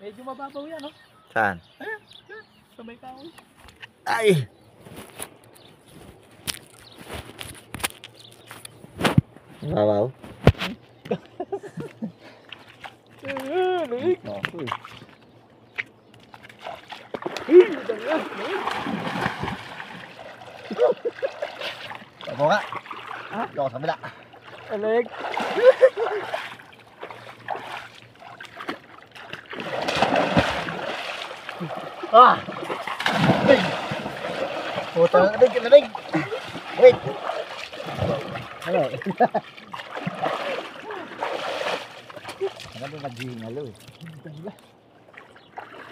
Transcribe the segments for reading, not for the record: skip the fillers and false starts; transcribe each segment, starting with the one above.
Medyo mababaw yan, no? Saan? Ayan, yan. Sa may kahoy. Ay! Wow. Lig. Ako eh. Ako nga. Ako sa bila. Aleg. Ah! Puta na lamig, lamig. Wait. Ano? Ano ba maghihingalo eh?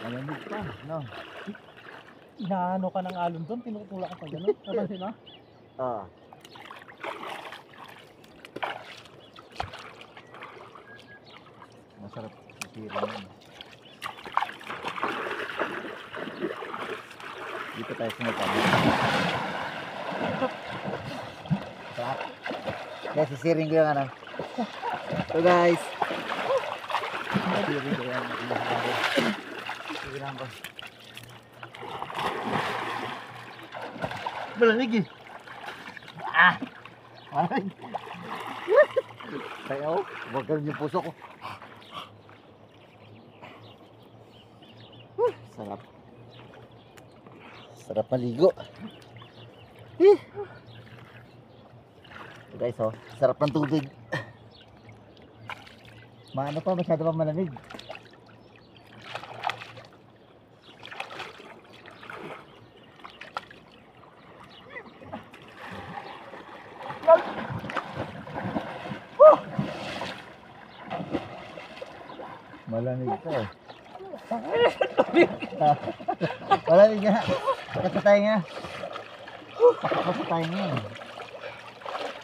Malamig pa, no? Inaano ka ng alon doon, tinutulak ka pa gano'n. Napansin mo? Ah. Masarap sisirin yun. Dito tayo sumipag. Sarap. Guys, sisirin ko yung ano. So guys. Sisirin ko yung sisirin ko. Malamig eh. Ah! Malamig. Sayaw. Huwag ganun yung puso ko. Sarap. Sarap maligo. So guys, oh, sarap ng tubig. Maano pa, masyado pa malamig. Malamig pa eh. Malamig nga. Sakit sa tayo nga. Sakit sa tayo nga.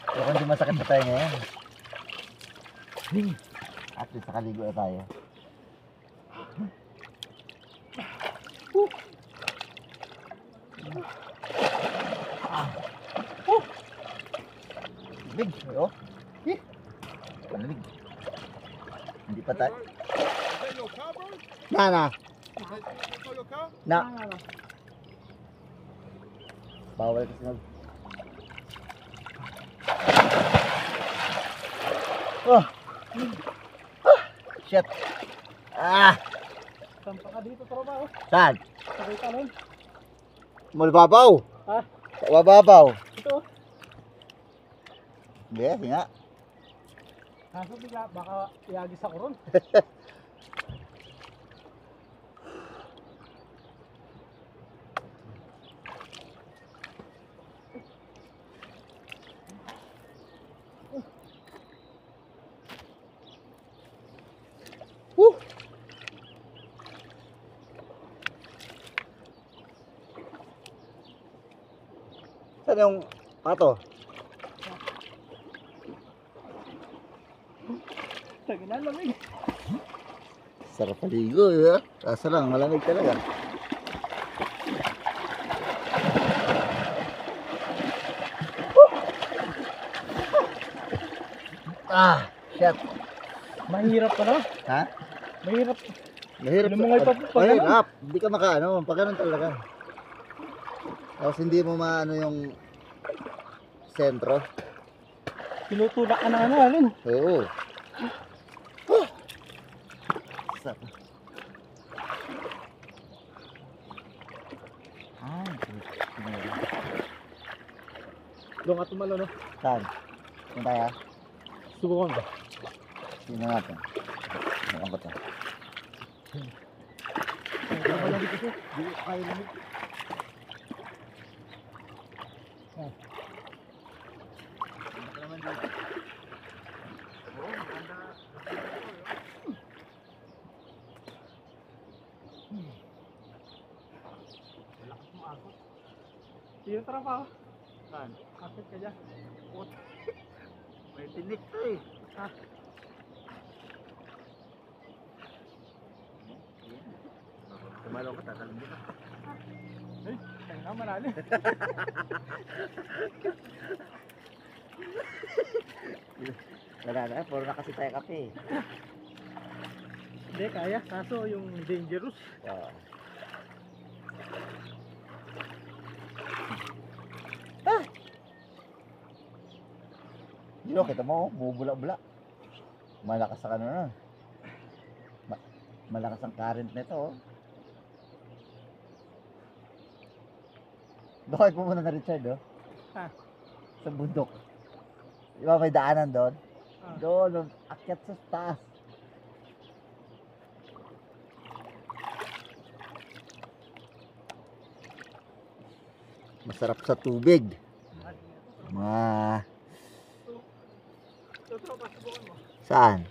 Kung hindi masakit sa tayo nga yan. At least nakaligo na tayo. Big, oh. Malamig. Hindi pa tayo. Na. Na. Bawal kasi nag. Oh. Shit. Ah. Sampa ka dito, tropa, oh. Saan? Sabay talon. Mababaw. Ha? Mababaw. Ito. Hindi nga. Kaso bigla, baka iagis ako ron. Saan yung pato? Tagina, lamig. Sarap paligo, eh. Kaso lang, malamig talaga. Ah, shit. Mahirap ka na. Ha? Mahirap. Mahirap. Lumungay pa pag Mahirap. Hindi ka makaano, pag ganun talaga. Tapos hindi mo maano yung sentro. Tinutulak ka na ano, alin. Oo. Sarap. Ay, Doon ka tumalo, no? saan? Saan tayo? Subukan ka. Tingnan natin. Ano ba ito? Ano ba lamig kasi? Di ko kaya lamig. Yung tropa, oh. Saan? Kapit ka dyan. May tinik to eh. Ah. Tumalaw ka, tatalong dito. Ay, tayo na, malalim. Wala na, puro na kasi tayo kape. Hindi, kaya. Kaso yung dangerous. Ah. Yun, kita mo, bubula-bula. Malakas ang ano na. Malakas ang current nito, oh. Doon kayo pumunta na, Richard, oh. Ha? Sa bundok. Di ba may daanan doon? Ah. Doon, akyat sa taas. Masarap sa tubig. Mga... Ito, pasubukan mo. Saan?